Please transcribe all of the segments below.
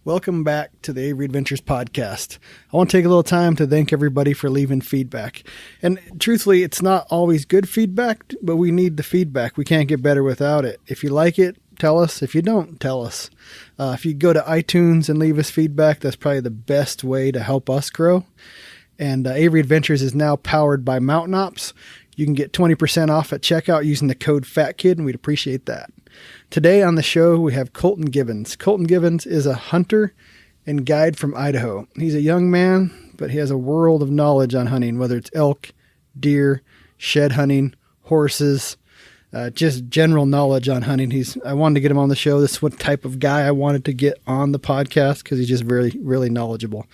Welcome back to the Avery Adventures podcast. I want to take a little time to thank everybody for leaving feedback. And truthfully, it's not always good feedback, but we need the feedback. We can't get better without it. If you like it, tell us. If you don't, tell us. If you go to iTunes and leave us feedback, that's probably the best way to help us grow. And Avery Adventures is now powered by Mountain Ops. You can get 20% off at checkout using the code FATKID, and we'd appreciate that. Today on the show, we have Colton Gibbons. Colton Gibbons is a hunter and guide from Idaho. He's a young man, but he has a world of knowledge on hunting, whether it's elk, deer, shed hunting, horses, just general knowledge on hunting. I wanted to get him on the show. This is what type of guy I wanted to get on the podcast because he's just very, really knowledgeable.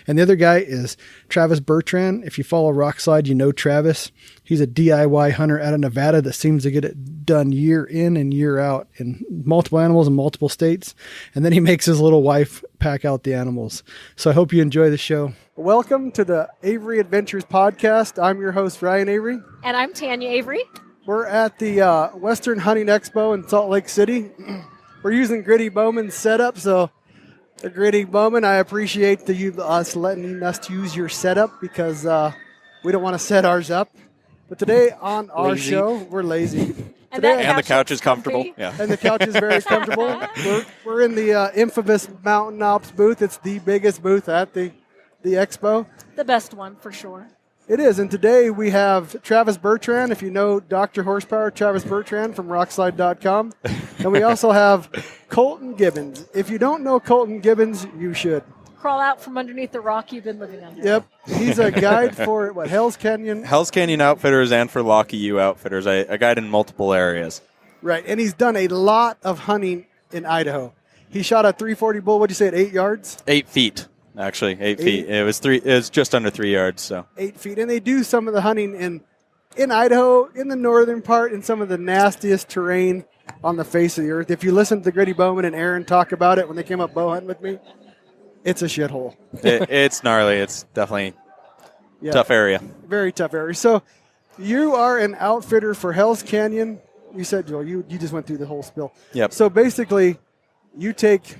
And the other guy is Travis Bertrand. If you follow Rockslide, you know Travis. He's a DIY hunter out of Nevada that seems to get it done year in and year out in multiple animals in multiple states. And then he makes his little wife pack out the animals. So I hope you enjoy the show. Welcome to the Avery Adventures podcast. I'm your host, Ryan Avery. And I'm Tanya Avery. We're at the Western Hunting Expo in Salt Lake City. We're using Gritty Bowman's setup, so the Gritty Bowman, I appreciate us letting us use your setup because we don't want to set ours up. But today on our show, we're lazy. And the couch is comfortable. Yeah. And the couch is very comfortable. We're in the infamous Mountain Ops booth. It's the biggest booth at the expo. The best one, for sure. It is, and today we have Travis Bertrand. If you know Dr. Horsepower, Travis Bertrand from Rockslide.com. And we also have Colton Gibbons. If you don't know Colton Gibbons, you should. Crawl out from underneath the rock you've been living under. Yep. He's a guide for, Hell's Canyon? Hell's Canyon Outfitters and for Locky U Outfitters. I guide in multiple areas. Right, and he's done a lot of hunting in Idaho. He shot a 340 bull, what'd you say, at 8 yards? 8 feet. Actually, 8 feet. It was just under 3 yards. So 8 feet, and they do some of the hunting in Idaho, in the northern part, in some of the nastiest terrain on the face of the earth. If you listen to Gritty Bowman and Aaron talk about it when they came up bow hunting with me, it's a shithole. It's gnarly. It's definitely a tough area. Very tough area. So you are an outfitter for Hell's Canyon. You said, Joel, you just went through the whole spill. Yep. So basically, you take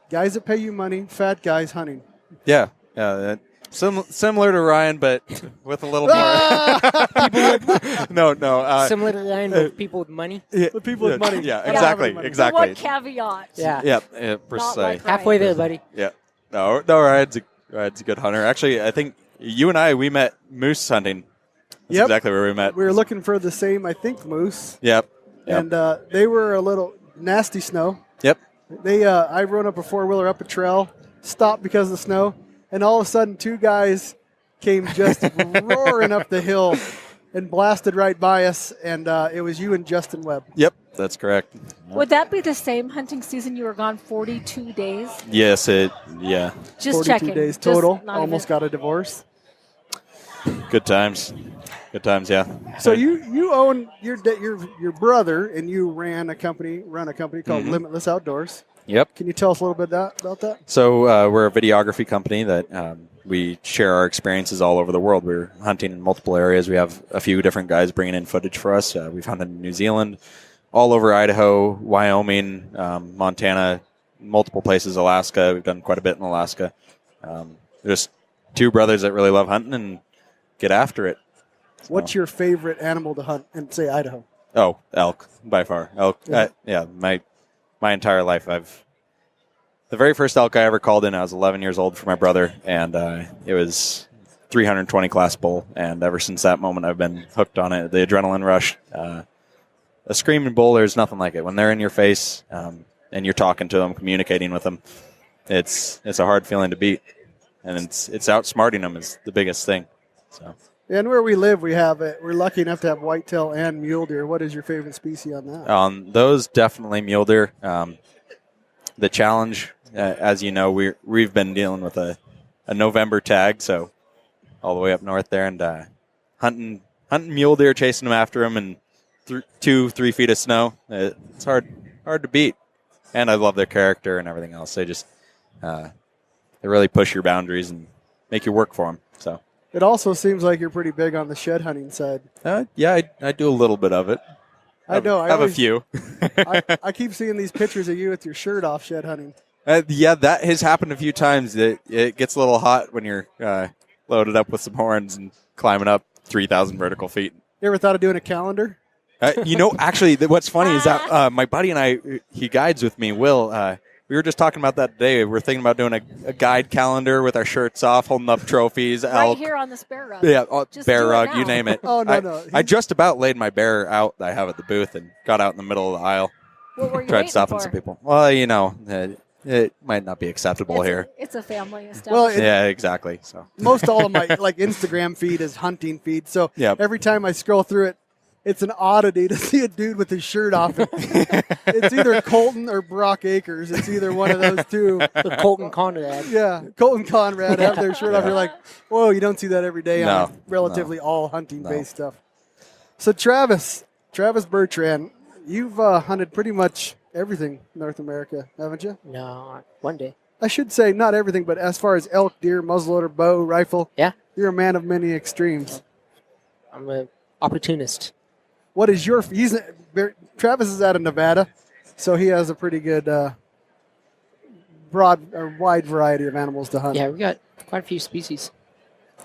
guys that pay you money, fat guys hunting. Yeah. Similar to Ryan, but with a little more. No. Similar to Ryan with people with money. Yeah, with people with money. Yeah, exactly. What caveat? Yeah. Precisely. Halfway there, buddy. Yeah. No, Ryan's a good hunter. Actually, I think you and we met moose hunting. That's exactly where we met. We were looking for the same, I think, moose. Yep. And they were a little nasty snow. Yep. I rode up a four-wheeler up a trail, stopped because of the snow, and all of a sudden 2 guys came just roaring up the hill and blasted right by us, and it was you and Justin Webb. Yep, that's correct. Would that be the same hunting season you were gone 42 days? Yes, Just 42 checking. days total. Almost got a divorce. Good times. Good times, yeah. So you own your brother, and you run a company called Limitless Outdoors. Yep. Can you tell us a little bit about that? So we're a videography company that we share our experiences all over the world. We're hunting in multiple areas. We have a few different guys bringing in footage for us. We've hunted in New Zealand, all over Idaho, Wyoming, Montana, multiple places, Alaska. We've done quite a bit in Alaska. There's 2 brothers that really love hunting and get after it. What's your favorite animal to hunt in, say, Idaho? Oh, elk, by far. Elk, Yeah. My entire life. The very first elk I ever called in, I was 11 years old for my brother, and it was 320 class bull. And ever since that moment, I've been hooked on it. The adrenaline rush, a screaming bull, there's nothing like it. When they're in your face and you're talking to them, communicating with them, it's a hard feeling to beat, and it's outsmarting them is the biggest thing. So. And where we live, we're lucky enough to have whitetail and mule deer. What is your favorite species on that? Those definitely mule deer. The challenge, as you know, we've been dealing with a November tag, so all the way up north there, and hunting mule deer, chasing them after them, and 2-3 feet of snow. It's hard to beat, and I love their character and everything else. They just they really push your boundaries and make you work for them. So. It also seems like you're pretty big on the shed hunting side. Yeah, I do a little bit of it. I know. I have a few. I keep seeing these pictures of you with your shirt off shed hunting. Yeah, that has happened a few times. It gets a little hot when you're loaded up with some horns and climbing up 3,000 vertical feet. You ever thought of doing a calendar? Actually, what's funny is that my buddy and I, he guides with me, Will. We were just talking about that today. We're thinking about doing a guide calendar with our shirts off, holding up trophies. Right elk. here on this bear rug. Yeah, Just bear do it rug, now. you name it. Oh, no. I just about laid my bear out that I have at the booth and got out in the middle of the aisle. What were you Tried waiting stopping for? some people. Well, it might not be acceptable here. It's a family Well, establishment. Yeah, exactly. So Most all of my Instagram feed is hunting feed. So Yep. every time I scroll through it, it's an oddity to see a dude with his shirt off. It's either Colton or Brock Akers. It's either one of those two. The Colton Conrad. Yeah, Colton Conrad have their shirt off. You're like, whoa, you don't see that every day No, on relatively all hunting-based stuff. So Travis Bertrand, you've hunted pretty much everything in North America, haven't you? No, one day. I should say not everything, but as far as elk, deer, muzzleloader, bow, rifle, Yeah, you're a man of many extremes. I'm an opportunist. What is your? Travis is out of Nevada, so he has a pretty good broad or wide variety of animals to hunt. Yeah, we got quite a few species.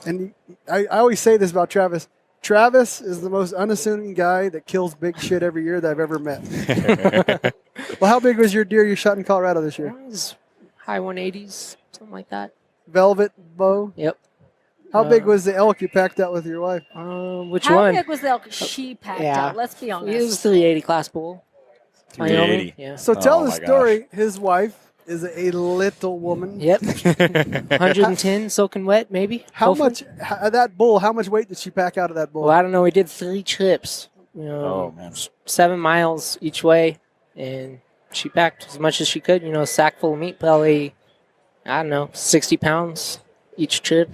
And I always say this about Travis. Travis is the most unassuming guy that kills big shit every year that I've ever met. Well, how big was your deer you shot in Colorado this year? It was high 180s, something like that. Velvet bow. Yep. How big was the elk you packed out with your wife? Which How one? big was the elk she packed Yeah. out? Let's be honest. It was 380 class bull. 380. Wyoming. Yeah. So tell Oh the my story. His wife is a little woman. Yep. 110 soaking wet, maybe. How hopefully. much that bull? How much weight did she pack out of that bull? Well, I don't know. We did 3 trips. Oh man. 7 miles each way, and she packed as much as she could. A sack full of meat, probably, I don't know, 60 pounds each trip.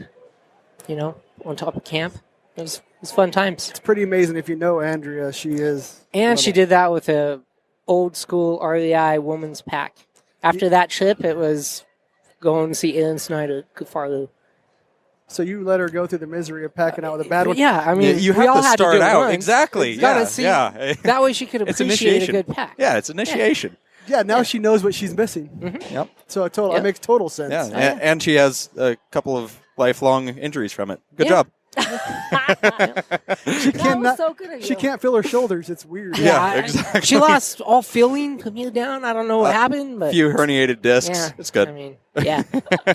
On top of camp. It was fun times. It's pretty amazing if you know Andrea. She is. And she did that with a old school REI woman's pack. After that trip, it was going to see Aaron Snyder, Kufaru. So you let her go through the misery of packing out with a bad one. Yeah, I mean, you we have all to had start to do it out once. exactly. Gotta Yeah, see. yeah. That way she could It's appreciate a initiation. good pack. Yeah, it's initiation. Yeah, now she knows what she's missing. Mm-hmm. Yep. So it Yep. makes total sense. Yeah, yeah. and she has a couple of lifelong injuries from it. Good Yeah. job. She That cannot. was so good of you. She can't feel her shoulders. It's weird. Yeah, exactly. She lost all feeling, put me down. I don't know what happened, A but few herniated discs. yeah, It's good. I mean, yeah,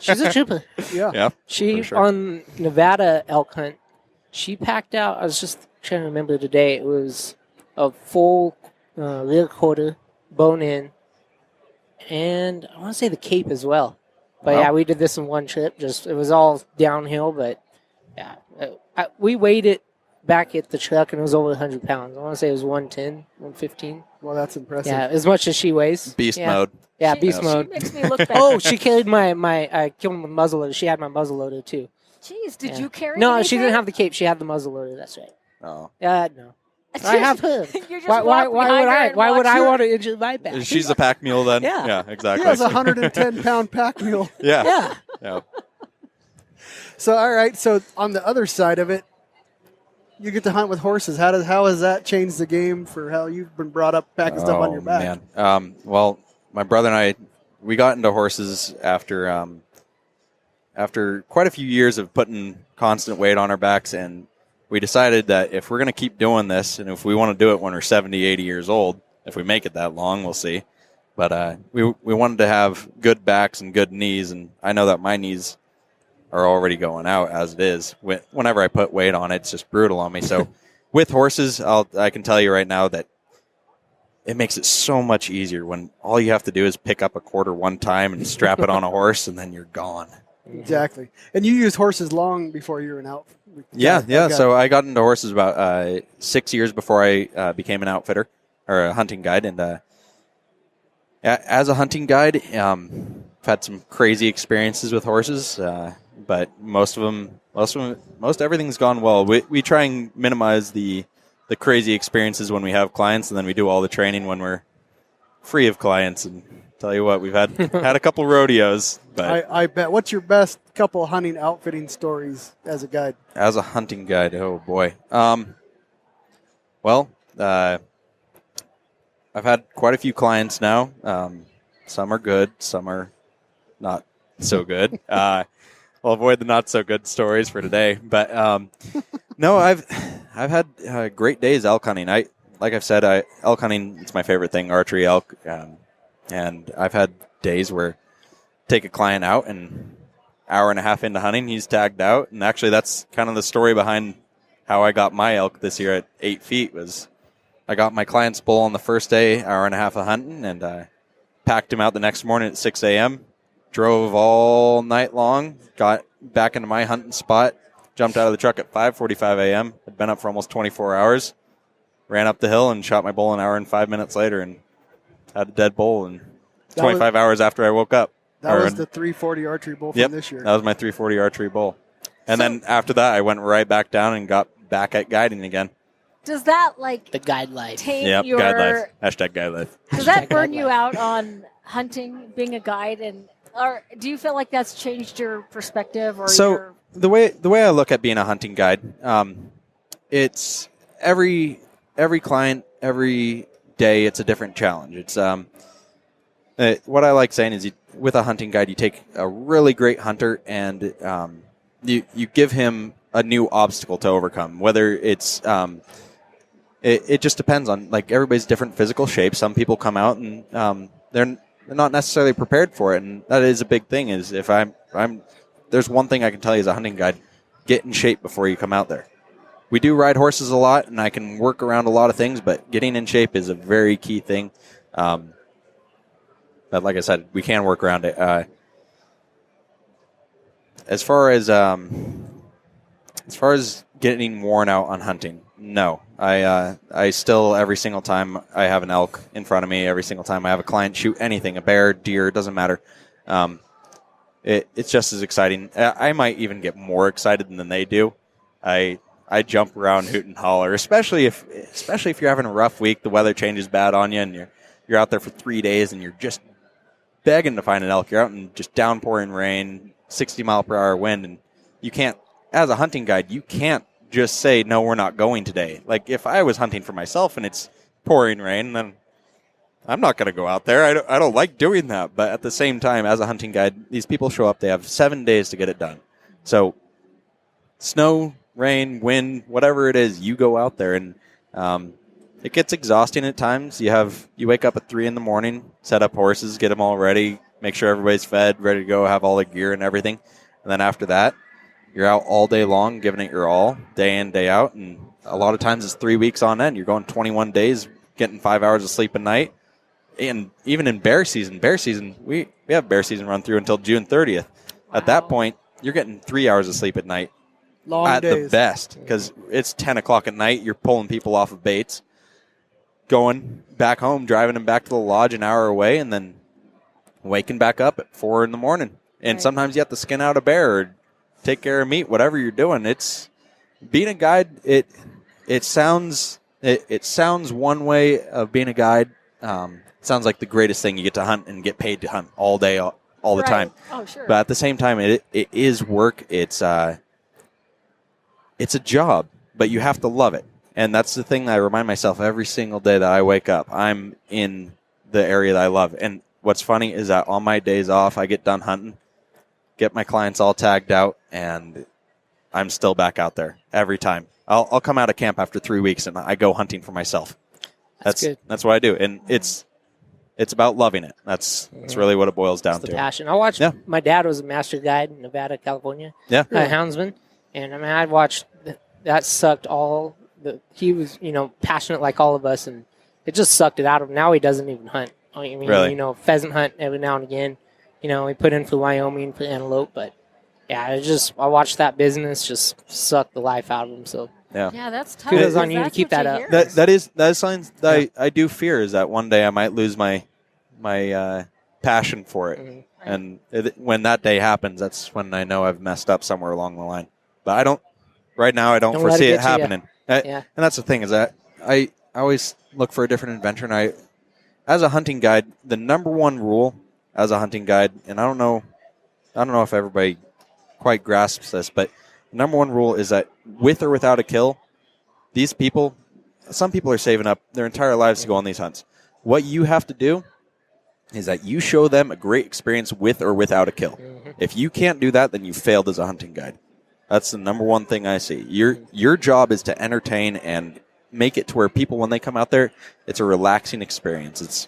she's a trooper. Yeah. Yeah. She For sure. on Nevada elk hunt. She packed out. I was just trying to remember today. It was a full rear quarter, bone in, and I want to say the cape as well. But Wow. yeah, we did this in one trip. It was all downhill, but yeah, we weighed it back at the truck, and it was over 100 pounds. I want to say it was 110, 115. Well, that's impressive. Yeah, as much as she weighs. Beast yeah. mode. Yeah, She- beast she mode. makes me look bad. Oh, she carried I killed him with muzzleloader. She had my muzzleloader too. Jeez, did Yeah. you carry No, anything? she didn't have the cape. She had the muzzleloader. That's right. Oh. No. I have her. You just Why walk would behind her I? and Why would watch I her. want to injure my back? She's a pack mule then? Yeah. Yeah, He exactly. has a 110-pound pack mule. Yeah. Yeah. Yeah. So all right. So on the other side of it, you get to hunt with horses. How has that changed the game for how you've been brought up packing stuff on your back? Man. Well, my brother and I, we got into horses after quite a few years of putting constant weight on our backs, and we decided that if we're going to keep doing this, and if we want to do it when we're 70, 80 years old, if we make it that long, we'll see. But we wanted to have good backs and good knees, and I know that my knees are already going out as it is. Whenever I put weight on it, it's just brutal on me. So with horses, I can tell you right now that it makes it so much easier when all you have to do is pick up a quarter one time and strap it on a horse, and then you're gone. Exactly. And you used horses long before you were an out. Yeah. Okay. So I got into horses about 6 years before I became an outfitter or a hunting guide. And as a hunting guide, I've had some crazy experiences with horses, but most everything's gone well. We try and minimize the crazy experiences when we have clients, and then we do all the training when we're free of clients. And tell you what, we've had a couple rodeos. But I bet. What's your best couple hunting outfitting stories as a guide? as a hunting guide, oh boy. Well, I've had quite a few clients now. Some are good, some are not so good. I'll avoid the not so good stories for today. But no, I've had great days elk hunting. Like I've said, elk hunting, it's my favorite thing, archery, elk. And I've had days where take a client out and hour and a half into hunting, he's tagged out. And actually that's kind of the story behind how I got my elk this year at 8 feet was I got my client's bull on the first day, hour and a half of hunting, and I packed him out the next morning at 6 a.m., drove all night long, got back into my hunting spot, jumped out of the truck at 5:45 a.m., had been up for almost 24 hours, ran up the hill and shot my bull an hour and 5 minutes later and had a dead bull and 25 hours after I woke up. That was the 340 archery bull from this year. That was my 340 archery bull. And then after that, I went right back down and got back at guiding again. Does that the guide life? Taint your guide life. Hashtag guide life. Does that burn you out on hunting, being a guide, or do you feel like that's changed your perspective? Or so the way I look at being a hunting guide, it's every client, every day, it's a different challenge. It's what I like saying is with a hunting guide, you take a really great hunter and you give him a new obstacle to overcome. Whether it's it just depends on everybody's different physical shape. Some people come out and they're not necessarily prepared for it, and that is a big thing. Is if I'm there's one thing I can tell you as a hunting guide: get in shape before you come out there. We do ride horses a lot, and I can work around a lot of things, but getting in shape is a very key thing. But like I said, we can work around it. As far as getting worn out on hunting, no. I still, every single time I have an elk in front of me, every single time I have a client shoot anything, a bear, deer, it doesn't matter. It's just as exciting. I might even get more excited than they do. I jump around, hoot and holler, especially if you're having a rough week, the weather changes bad on you, and you're out there for 3 days, and you're just begging to find an elk. You're out in just downpouring rain, 60-mile-per-hour wind, and you can't, as a hunting guide, you can't just say, no, we're not going today. Like, if I was hunting for myself and it's pouring rain, then I'm not going to go out there. I don't like doing that. But at the same time, as a hunting guide, these people show up. They have 7 days to get it done. So snow, rain, wind, whatever it is, you go out there. And it gets exhausting at times. You wake up at 3 in the morning, set up horses, get them all ready, make sure everybody's fed, ready to go, have all the gear and everything. And then after that, you're out all day long, giving it your all, day in, day out. And a lot of times it's 3 weeks on end. You're going 21 days, getting 5 hours of sleep a night. And even in bear season, we have bear season run through until June 30th. Wow. At that point, you're getting 3 hours of sleep at night. Long at days. The best, because it's 10 o'clock at night. You're pulling people off of baits, going back home, driving them back to the lodge an hour away, and then waking back up at 4 in the morning. And right. Sometimes you have to skin out a bear or take care of meat, whatever you're doing. It's being a guide. It sounds one way of being a guide. It sounds like the greatest thing. You get to hunt and get paid to hunt all day, all the right. time. Oh, sure. But at the same time, it is work. It's a job, but you have to love it. And that's the thing that I remind myself every single day that I wake up. I'm in the area that I love. And what's funny is that on my days off, I get done hunting, get my clients all tagged out, and I'm still back out there every time. I'll come out of camp after 3 weeks, and I go hunting for myself. That's good. That's what I do. And it's about loving it. That's really what it boils down to. The passion. I watched, my dad was a master guide in Nevada, California. Yeah. Houndsman. And I mean, I watched that sucked all he was, passionate like all of us, and it just sucked it out of him. Now he doesn't even hunt. I mean, really? Pheasant hunt every now and again. He put in for Wyoming for antelope, but yeah, I watched that business just suck the life out of him. So yeah, that's tough. Kudos on you to keep that up. That is something that I do fear, is that one day I might lose my passion for it. Mm-hmm. And when that day happens, that's when I know I've messed up somewhere along the line. But I don't foresee it happening. And that's the thing, is that I always look for a different adventure. And as a hunting guide, the number one rule as a hunting guide, and I don't know if everybody quite grasps this, but the number one rule is that with or without a kill, some people are saving up their entire lives to go on these hunts. What you have to do is that you show them a great experience with or without a kill. If you can't do that, then you failed as a hunting guide. That's the number one thing I see. Your job is to entertain and make it to where people, when they come out there, it's a relaxing experience.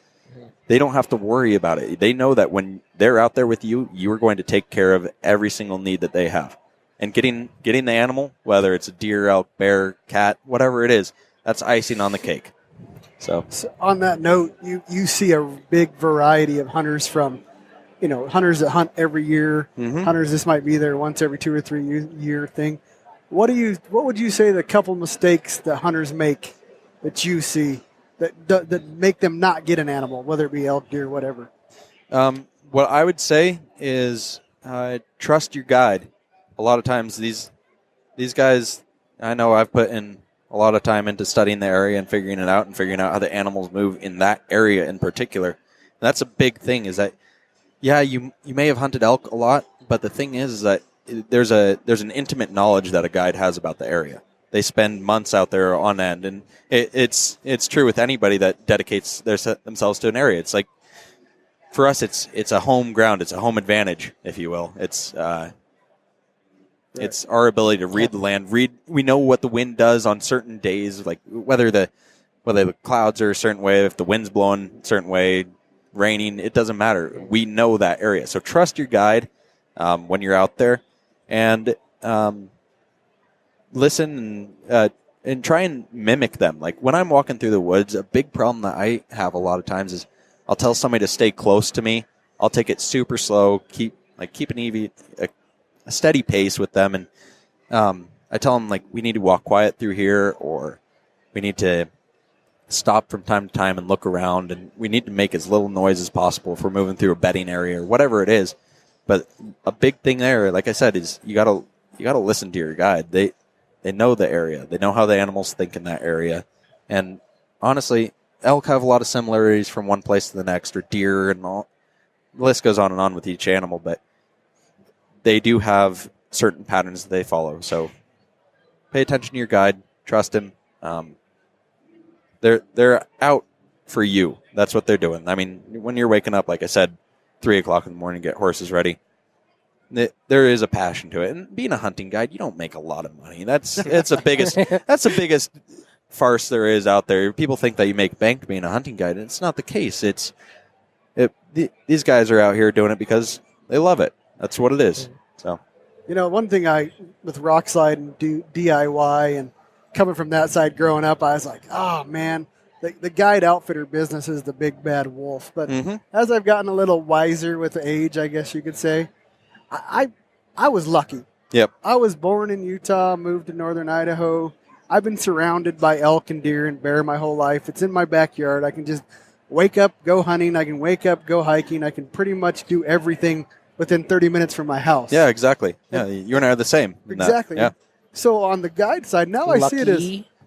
They don't have to worry about it. They know that when they're out there with you, you are going to take care of every single need that they have. And getting the animal, whether it's a deer, elk, bear, cat, whatever it is, that's icing on the cake. So on that note, you see a big variety of hunters from, hunters that hunt every year, hunters this might be their once every 2 or 3 year thing. What would you say the couple mistakes that hunters make that you see that make them not get an animal, whether it be elk, deer, whatever? What I would say is trust your guide. A lot of times these guys, I know I've put in a lot of time into studying the area and figuring it out and figuring out how the animals move in that area in particular. And that's a big thing, is that, yeah, you may have hunted elk a lot, but the thing is that there's an intimate knowledge that a guide has about the area. They spend months out there on end, and it's true with anybody that dedicates themselves to an area. It's like, for us, it's a home ground. It's a home advantage, if you will. It's our ability to read the land. We know what the wind does on certain days, like whether the clouds are a certain way, if the wind's blowing a certain way, raining, it doesn't matter. We know that area. So trust your guide when you're out there, and listen and try and mimic them. Like when I'm walking through the woods, a big problem that I have a lot of times is I'll tell somebody to stay close to me. I'll take it super slow, keep a steady pace with them, and I tell them, like, we need to walk quiet through here, or we need to stop from time to time and look around, and we need to make as little noise as possible if we're moving through a bedding area or whatever it is. But a big thing there, like I said, is you gotta listen to your guide. They know the area. They know how the animals think in that area. And honestly, elk have a lot of similarities from one place to the next, or deer, and all. The list goes on and on with each animal, but they do have certain patterns that they follow. So pay attention to your guide. Trust him. They're out for you. That's what they're doing. I mean, when you're waking up, like I said, 3 o'clock in the morning, get horses ready, there is a passion to it. And being a hunting guide, you don't make a lot of money. That's the biggest farce there is out there. People think that you make bank being a hunting guide, and it's not the case. These guys are out here doing it because they love it. That's what it is. So, one thing with rock slide and DIY and coming from that side growing up, I was like, oh man, the guide outfitter business is the big bad wolf. But as I've gotten a little wiser with age, I guess you could say, I was lucky. Yep. I was born in Utah, moved to northern Idaho. I've been surrounded by elk and deer and bear my whole life. It's in my backyard. I can just wake up, go hunting. I can wake up, go hiking. I can pretty much do everything within 30 minutes from my house. Yeah, exactly. Yeah, you and I are the same. Exactly. Yeah. So on the guide side, now I see it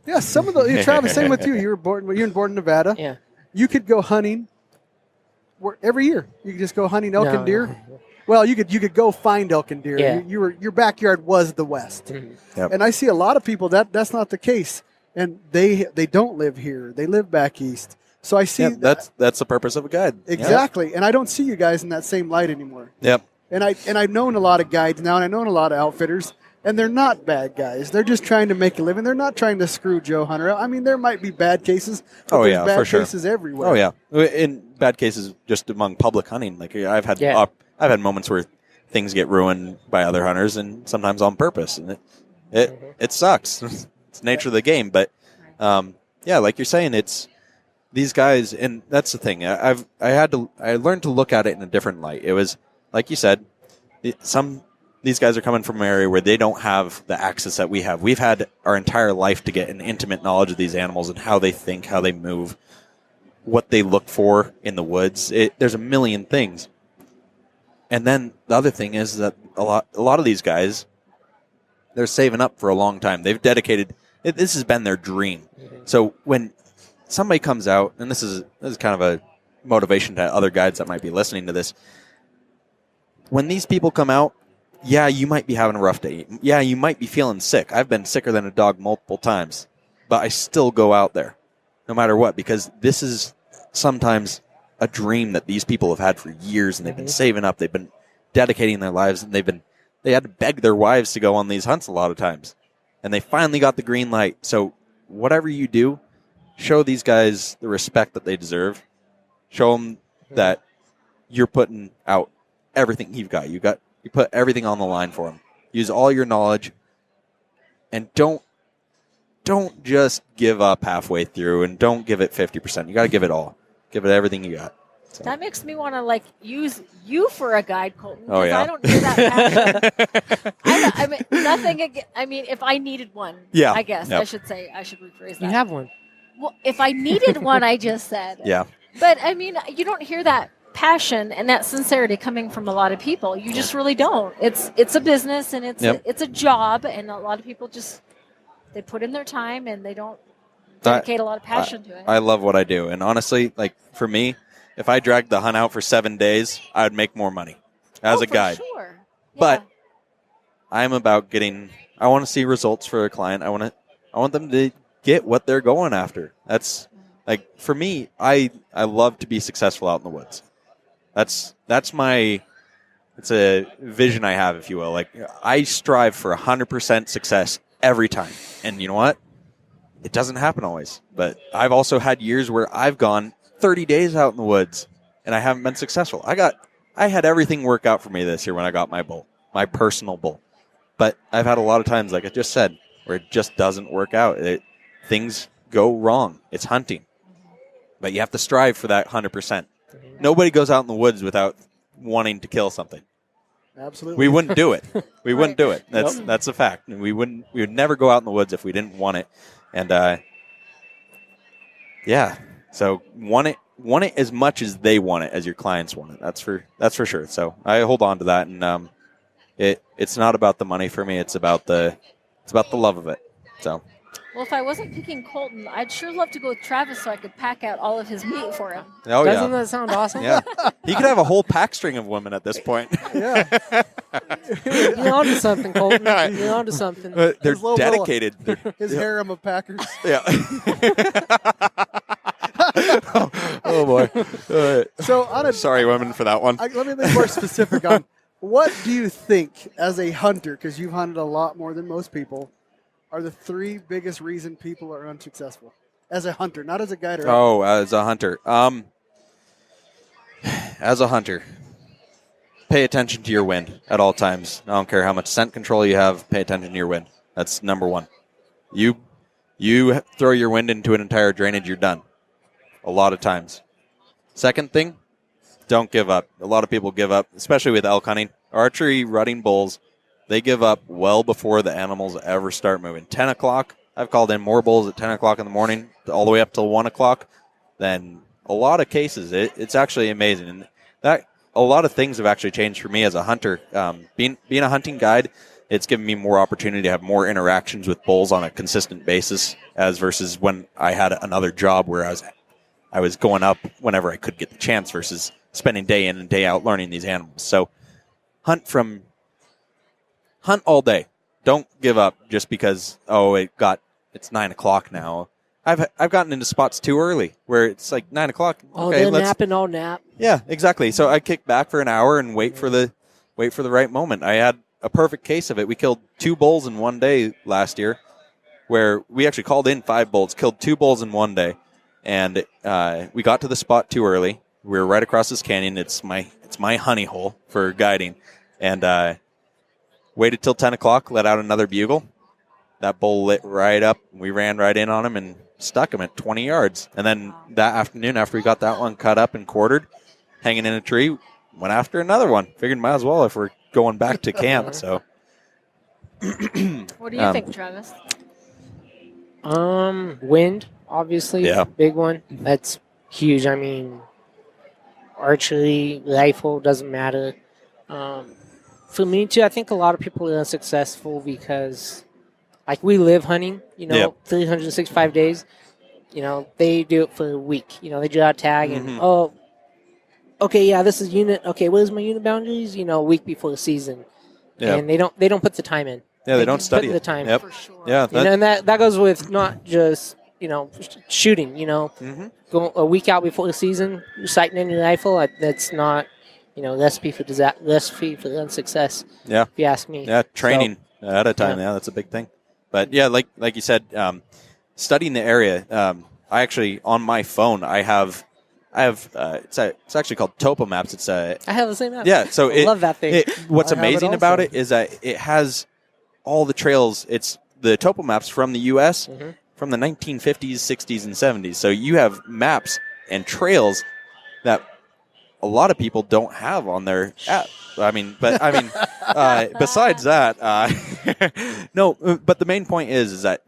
as some of the Travis. Same with you. You were born in Nevada. Yeah. You could go hunting every year. You could just go hunting elk and deer. Well, you could go find elk and deer. Yeah. Your backyard was the West. Yep. And I see a lot of people that's not the case, and they don't live here. They live back east. So I see that's the purpose of a guide. Exactly. And I don't see you guys in that same light anymore. Yep. And I've known a lot of guides now, and I've known a lot of outfitters, and they're not bad guys. They're just trying to make a living. They're not trying to screw Joe Hunter out. I mean, there might be bad cases, but there's bad cases everywhere. Oh yeah, in bad cases just among public hunting. Like I've had moments where things get ruined by other hunters, and sometimes on purpose, and it sucks. It's the nature of the game. But like you're saying, it's these guys, and that's the thing. I learned to look at it in a different light. It was like you said, these guys are coming from an area where they don't have the access that we have. We've had our entire life to get an intimate knowledge of these animals and how they think, how they move, what they look for in the woods. There's a million things. And then the other thing is that a lot of these guys, they're saving up for a long time. They've dedicated. This has been their dream. So when somebody comes out, and this is kind of a motivation to other guides that might be listening to this. When these people come out, yeah, you might be having a rough day. Yeah, you might be feeling sick. I've been sicker than a dog multiple times, but I still go out there no matter what, because this is sometimes a dream that these people have had for years, and they've been saving up. They've been dedicating their lives, and they had to beg their wives to go on these hunts a lot of times. And they finally got the green light. So whatever you do, show these guys the respect that they deserve. Show them that you're putting out everything you've got. You put everything on the line for them. Use all your knowledge, and don't just give up halfway through, and don't give it 50%. You got to give it all. Give it everything you got. So. That makes me want to use you for a guide, Colton. Oh, yeah. I don't do that passion. I mean, nothing. I mean, if I needed one, yeah, I guess yep. I should rephrase that. You have one. Well, if I needed one, I just said. Yeah. But I mean, you don't hear that passion and that sincerity coming from a lot of people. You just really don't. It's a business, and it's a job, and a lot of people just they put in their time and they don't dedicate a lot of passion to it. I love what I do, and honestly, for me, if I dragged the hunt out for 7 days, I would make more money as a guide. Sure. Yeah. But I'm about getting. I want to see results for a client. I want them to get what they're going after. That's for me. I love to be successful out in the woods. That's my. It's a vision I have, if you will. I strive for 100% success every time, and you know what? It doesn't happen always. But I've also had years where I've gone 30 days out in the woods, and I haven't been successful. I had everything work out for me this year when I got my bull, my personal bull. But I've had a lot of times, like I just said, where it just doesn't work out. Things go wrong. It's hunting. But you have to strive for that 100%. Nobody goes out in the woods without wanting to kill something. Absolutely. We wouldn't do it. We wouldn't do it. That's a fact. And we would never go out in the woods if we didn't want it. And so want it as much as they want it, as your clients want it. That's for sure. So I hold on to that, and it's not about the money for me. It's about the love of it. So. Well, if I wasn't picking Colton, I'd sure love to go with Travis so I could pack out all of his meat for him. Oh, yeah. Doesn't that sound awesome? Yeah. He could have a whole pack string of women at this point. Yeah. You're onto something, Colton. You're onto something. They're dedicated. His harem of packers. Yeah. oh boy. So, sorry, women, for that one. Let me be more specific on what do you think, as a hunter, because you've hunted a lot more than most people, are the 3 biggest reasons people are unsuccessful as a hunter, not as a guide? As a hunter. As a hunter, pay attention to your wind at all times. I don't care how much scent control you have. Pay attention to your wind. That's number 1. You throw your wind into an entire drainage, you're done. A lot of times. Second thing, don't give up. A lot of people give up, especially with elk hunting. Archery, rutting bulls, they give up well before the animals ever start moving. 10 o'clock, I've called in more bulls at 10 o'clock in the morning, all the way up till 1 o'clock. Then a lot of cases, it's actually amazing. And that a lot of things have actually changed for me as a hunter. Being a hunting guide, it's given me more opportunity to have more interactions with bulls on a consistent basis, as versus when I had another job where I was going up whenever I could get the chance versus spending day in and day out learning these animals. So hunt all day. Don't give up just because it's 9 o'clock now. I've gotten into spots too early where it's like 9 o'clock. Okay, napping all nap. Yeah, exactly. So I kick back for an hour and wait for the right moment. I had a perfect case of it. We killed 2 bulls in one day last year, where we actually called in 5 bulls, killed 2 bulls in one day, and we got to the spot too early. We were right across this canyon. It's my honey hole for guiding, and waited till 10 o'clock, let out another bugle. That bull lit right up. We ran right in on him and stuck him at 20 yards. And then that afternoon, after we got that one cut up and quartered, hanging in a tree, went after another one. Figured might as well if we're going back to camp. So, what do you think, Travis? Wind, obviously, yeah, big one. That's huge. I mean, archery, rifle, doesn't matter. For me, too, I think a lot of people are unsuccessful because, we live hunting, 365 days. They do it for a week. They draw a tag and, okay, yeah, this is unit. Okay, where's my unit boundaries? A week before the season. Yeah. And they don't put the time in. Yeah, they don't study the time. Yep. For sure. Yeah. And that goes with not just shooting. Go a week out before the season, sighting in your rifle. That's not, recipe for unsuccess. Yeah. If you ask me. Yeah, training at a time. Yeah, that's a big thing. But yeah, like you said, studying the area. I actually on my phone I have it's actually called Topo Maps. It's I have the same app. Yeah, so I love that thing. What's amazing about it is that it has all the trails. It's the Topo Maps from the U.S. From the 1950s, 60s, and 70s. So you have maps and trails that a lot of people don't have on their app. Besides that, no. But the main point is that,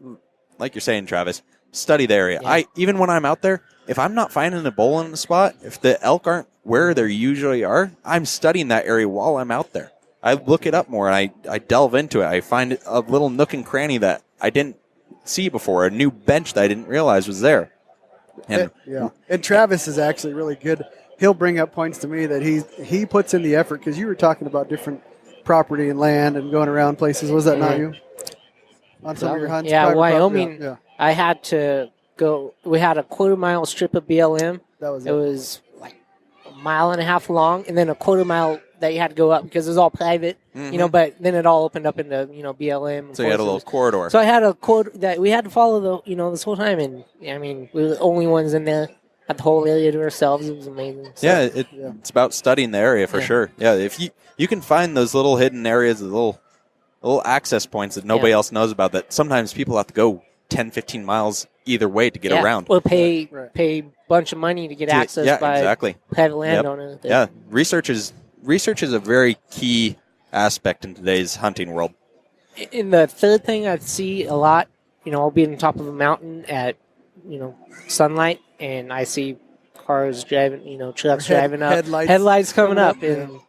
like you're saying, Travis, study the area. Yeah. Even when I'm out there, if I'm not finding a bull in the spot, if the elk aren't where they usually are, I'm studying that area while I'm out there. I look it up more, and I delve into it. I find a little nook and cranny that I didn't see before, a new bench that I didn't realize was there. And Travis is actually really good. He'll bring up points to me that he puts in the effort, because you were talking about different property and land and going around places. Was that not you? On some of your hunts? Yeah, Wyoming. Yeah. I had to go. We had a quarter-mile strip of BLM. It was like a mile and a half long, and then a quarter mile that you had to go up because it was all private, but then it all opened up into, BLM. So you had a little corridor. So I had a corridor that we had to follow this whole time. And we were the only ones in there, had the whole area to ourselves. It was amazing. So, it's about studying the area for sure. Yeah. If you can find those little hidden areas, the little access points that nobody else knows about, that sometimes people have to go 10, 15 miles either way to get around. Or pay a bunch of money to get access by private landowner. Yep. Yeah. Research is a very key aspect in today's hunting world. And the third thing I see a lot, I'll be on top of a mountain at, sunlight, and I see cars driving, trucks driving up, headlights coming up, and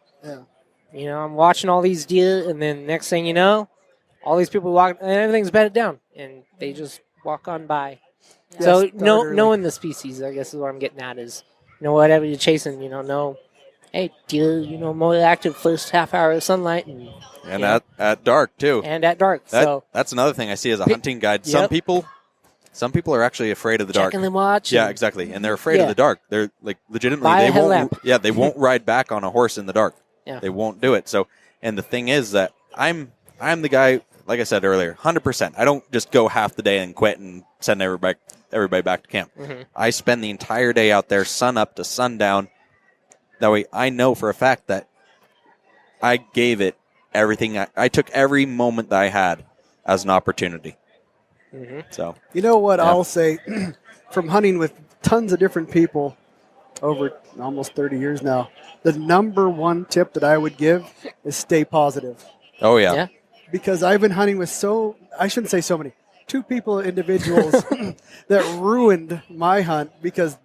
I'm watching all these deer, and then next thing you know, all these people walk, and everything's bedded down, and they just walk on by. Yes, so knowing the species, I guess is what I'm getting at is, whatever you're chasing, know. Hey, deer, more active first half hour of sunlight. And at dark, too. And at dark. That's another thing I see as a hunting guide. Some people are actually afraid of the dark. Checking the watch. Yeah, exactly. And they're afraid of the dark. They're like legitimately, they won't ride back on a horse in the dark. Yeah. They won't do it. So, and the thing is that I'm the guy, like I said earlier, 100%. I don't just go half the day and quit and send everybody back to camp. Mm-hmm. I spend the entire day out there, sun up to sundown. That way I know for a fact that I gave it everything. I took every moment that I had as an opportunity. Mm-hmm. So you know what I'll say, from hunting with tons of different people over almost 30 years now, the number one tip that I would give is stay positive. Oh, yeah. Because I've been hunting with I shouldn't say so many, two individuals that ruined my hunt because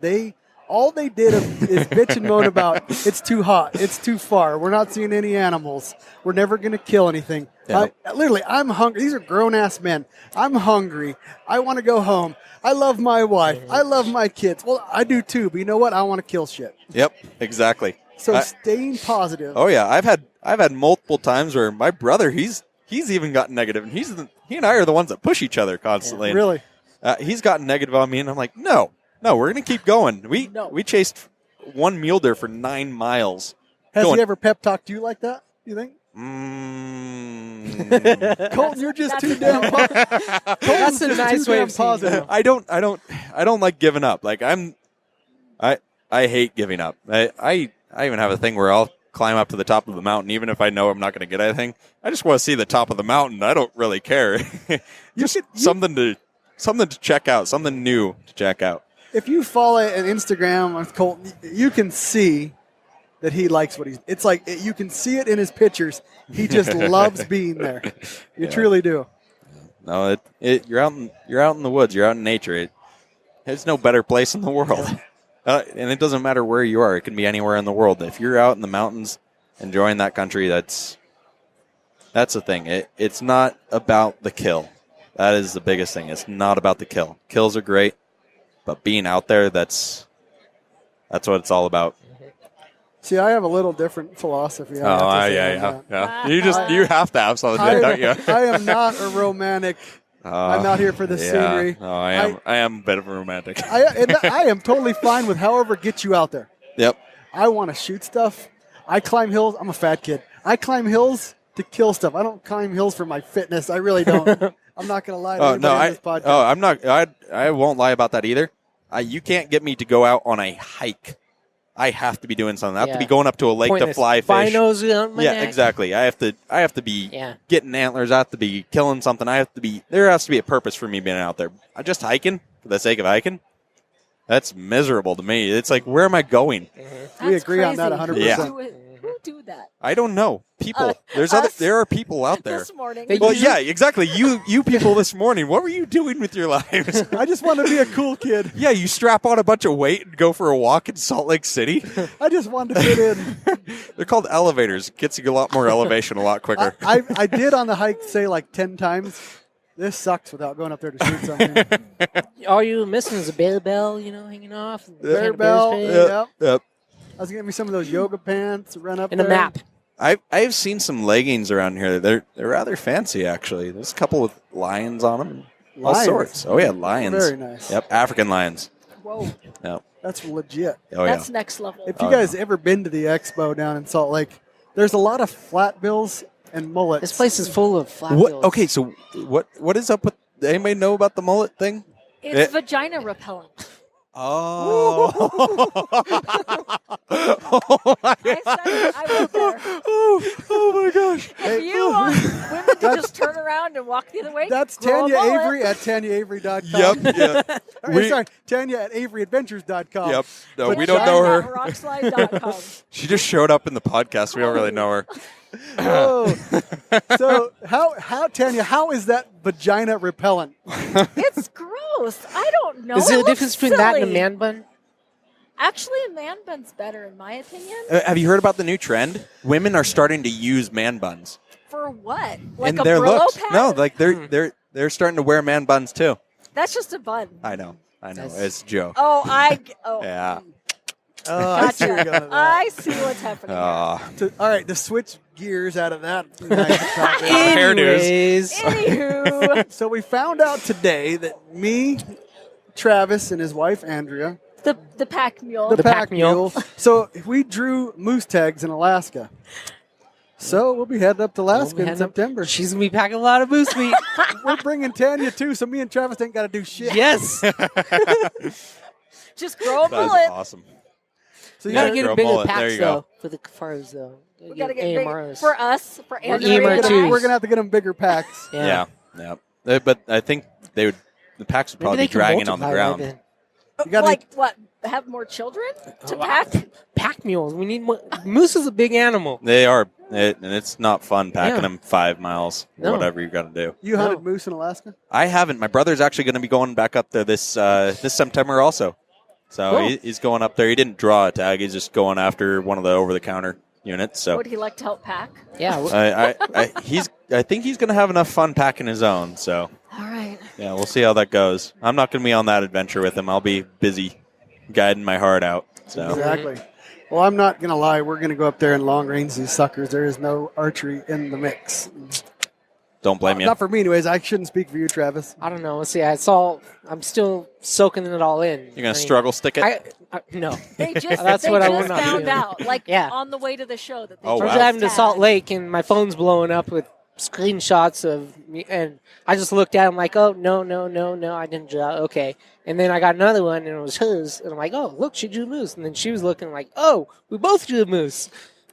all they did is bitch and moan about it's too hot, it's too far, we're not seeing any animals, we're never going to kill anything. Yeah. I'm hungry. These are grown-ass men. I'm hungry. I want to go home. I love my wife. I love my kids. Well, I do too, but you know what? I want to kill shit. Yep, exactly. So staying positive. Oh, yeah. I've had multiple times where my brother, he's even gotten negative, and he and I are the ones that push each other constantly. Yeah, really? He's gotten negative on me, and I'm like, no, we're going to keep going. We chased one mule deer for 9 miles. Has he ever pep talked you like that, you think? Colton, you're just too damn positive. That's a nice way of positive. I don't like giving up. Like I hate giving up. I even have a thing where I'll climb up to the top of the mountain, even if I know I'm not going to get anything. I just want to see the top of the mountain. I don't really care. Something to check out, something new to check out. If you follow an Instagram with Colton, you can see that he likes what it's like. You can see it in his pictures. He just loves being there. You truly do. No, you're out in the woods. You're out in nature. There's no better place in the world. And it doesn't matter where you are. It can be anywhere in the world. If you're out in the mountains enjoying that country, that's the thing. It's not about the kill. That is the biggest thing. It's not about the kill. Kills are great, but being out there, that's what it's all about. See, I have a little different philosophy. Yeah. You have to have something, don't you? I am not a romantic I'm out here for the scenery. Oh, I am a bit of a romantic. I am totally fine with however gets you out there. Yep. I want to shoot stuff. I climb hills. I'm a fat kid. I climb hills to kill stuff. I don't climb hills for my fitness. I really don't. I'm not going to lie to anybody on this podcast. I'm not. I won't lie about that either. You can't get me to go out on a hike. I have to be doing something. I have to be going up to a lake to fly fish. Binos on my neck. Exactly. I have to be getting antlers. I have to be killing something. There has to be a purpose for me being out there. I'm just hiking for the sake of hiking. That's miserable to me. It's like, where am I going? We agree on that 100%. Yeah. Who do that? I don't know. People. There are people out there. This morning. Well, yeah, exactly. You people this morning. What were you doing with your lives? I just want to be a cool kid. Yeah, you strap on a bunch of weight and go for a walk in Salt Lake City. I just wanted to fit in. They're called elevators. It gets you a lot more elevation a lot quicker. I did on the hike say like 10 times. This sucks without going up there to shoot something. All you're missing is a bear bell, hanging off. Bear bell. Yep. I was getting me some of those yoga pants, run up and there. a map. I've seen some leggings around here. They're rather fancy, actually. There's a couple with lions on them. All sorts. Oh, yeah, lions. Very nice. Yep, African lions. Whoa. Yep. That's legit. Oh, That's next level. If you guys ever been to the expo down in Salt Lake, there's a lot of flat bills and mullets. This place is full of flat bills. Okay, so what is up with... Anybody know about the mullet thing? It's vagina repellent. Oh. I said it. I went there. Oh my gosh. If you want women to just turn around and walk the other way, That's grow a Tanya mullet. Avery at TanyaAvery.com. Yep. Yeah. Sorry, Tanya at AveryAdventures.com. Yep. No, But we don't know her. Rockslide.com. She just showed up in the podcast. We don't really know her. Oh. So how Tanya, how is that vagina repellent? It's gross. I don't know. Is there a It difference looks between that and a silly. man bun? Actually, a man bun's better, in my opinion. Have you heard about the new trend? Women are starting to use man buns. For what? Like in a their Brillo looks. pad? No, like they're starting to wear man buns too. That's just a bun. I know. That's- It's a joke. Yeah. Oh, I see where you're going with that. I see what's happening. Uh, All right, to switch gears out of that nice topic. Anyways. Anywho, So we found out today that me, Travis, and his wife Andrea, the pack mule. the pack pack mule. mule. So we drew moose tags in Alaska. So we'll be heading up to Alaska in September. She's going to be packing a lot of moose meat. We're bringing Tanya too, so me and Travis ain't got to do shit. Yes. Just grow a that's mullet. awesome. So You you got to gotta get grow a a bigger mullet. There packs, you go. though, for the cars, though. We gotta get AMRs. big for us, for Andrew. EMR and I. twos. we're gonna have to get them bigger packs. Yeah. But I think the packs would Maybe probably they be can dragging on the multiply ground. by then. You gotta- Like what? Have more children to pack? Pack mules. We need more. Moose is a big animal. They are, and it's not fun packing Yeah. them 5 miles or No. whatever you got to do. You hunted moose in Alaska? I haven't. My brother's actually going to be going back up there this September also. So Cool. he's going up there. He didn't draw a tag. He's just going after one of the over-the-counter units. So Would he like to help pack? Yeah. I think he's going to have enough fun packing his own. So All right. yeah, we'll see how that goes. I'm not going to be on that adventure with him. I'll be busy guiding my heart out. So Exactly. Well, I'm not going to lie. We're going to go up there and long range these suckers. There is no archery in the mix. don't blame you. Not for me, anyways. I shouldn't speak for you, Travis. I don't know. Let's see. I'm still soaking it all in. You're going to struggle stick it? No. They just, That's they what I just will not found do. out, like Yeah. on the way to the show, that they Oh, I was wow. driving to tagged. Salt Lake, and my phone's blowing up with screenshots of me, and I just looked at it. I'm like, oh, no, I didn't draw. Okay. And then I got another one, and it was hers. And I'm like, oh, look, she drew moose. And then she was looking like, oh, we both drew moose.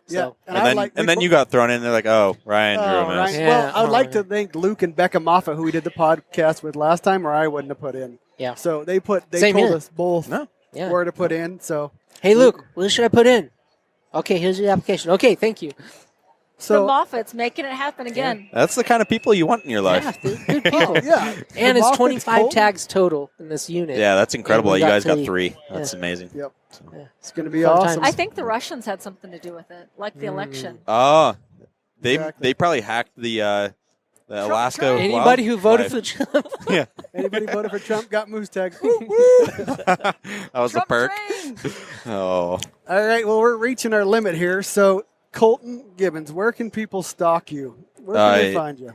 So, Yeah. And then you got thrown in. They're like, oh, Ryan drew a moose. Right. Yeah. Well, I would like Oh, to thank Luke and Becca Moffat, who we did the podcast with last time, or I wouldn't have put in. Yeah. So they Same told here. us both No. Yeah. where to put in. So Hey, Luke, what should I put in? Okay, here's your application. Okay, thank you. The so Moffat's making it happen again. That's the kind of people you want in your life. Yeah, they're good people. yeah. And The it's Moffats, 25 Colton, tags total in this unit. Yeah, that's incredible. And we You got guys got 3. 3. That's amazing. Yep. Yeah. It's going to be Fun awesome. times. I think the Russians had something to do with it, like the election. Oh, Exactly. they probably hacked the Alaska. Anybody who voted for wildlife. Trump. Yeah, Anybody voted for Trump got moose tags. that was the Trump perk. train! Oh, All right. Well, we're reaching our limit here. So, Colton Gibbons, where can people stalk you? Where can they find you?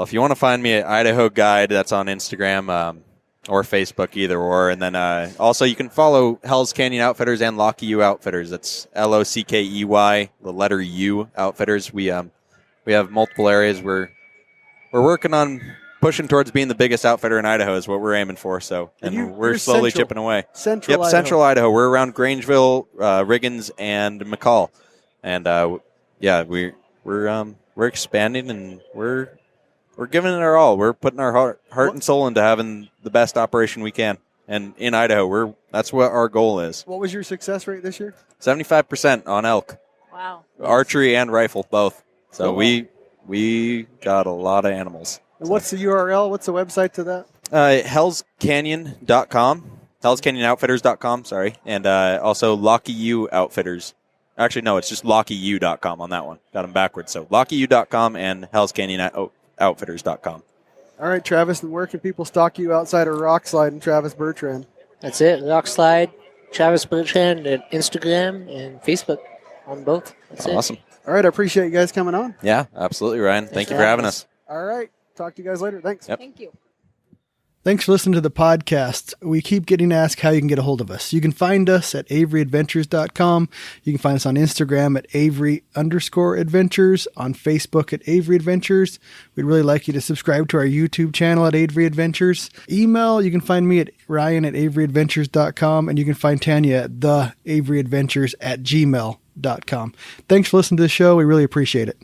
Well, if you want to find me at Idaho Guide, that's on Instagram or Facebook, either or. And then also you can follow Hell's Canyon Outfitters and Lockey U Outfitters. That's Lockey, the letter U Outfitters. We have multiple areas. We're working on pushing towards being the biggest outfitter in Idaho is what we're aiming for. So, and we're slowly chipping away. Central Idaho. Central Idaho. We're around Grangeville, Riggins, and McCall. And we're expanding, and we're giving it our all. We're putting our heart and soul into having the best operation we can. And in Idaho, that's what our goal is. What was your success rate this year? 75% on elk. Wow. Archery and rifle, both. So cool. we got a lot of animals. And what's the URL? What's the website to that? hellscanyon.com. hellscanyonoutfitters.com, sorry. And also Lockey U Outfitters. Actually, no, it's just LockeyU.com on that one. Got them backwards. So LockeyU.com and hellscanyonoutfitters.com. All right, Travis, and where can people stalk you outside of Rockslide and Travis Bertrand? That's it. Rockslide, Travis Bertrand, at Instagram and Facebook on both. That's awesome. it. All right, I appreciate you guys coming on. Yeah, absolutely, Ryan. Thank you for having us. All right. Talk to you guys later. Thanks. Yep. Thank you. Thanks for listening to the podcast. We keep getting asked how you can get a hold of us. You can find us at averyadventures.com. You can find us on Instagram at Avery_adventures, on Facebook at Avery Adventures. We'd really like you to subscribe to our YouTube channel at Avery Adventures. Email, you can find me at Ryan@averyadventures.com, and you can find Tanya at theaveryadventures@gmail.com. Thanks for listening to the show. We really appreciate it.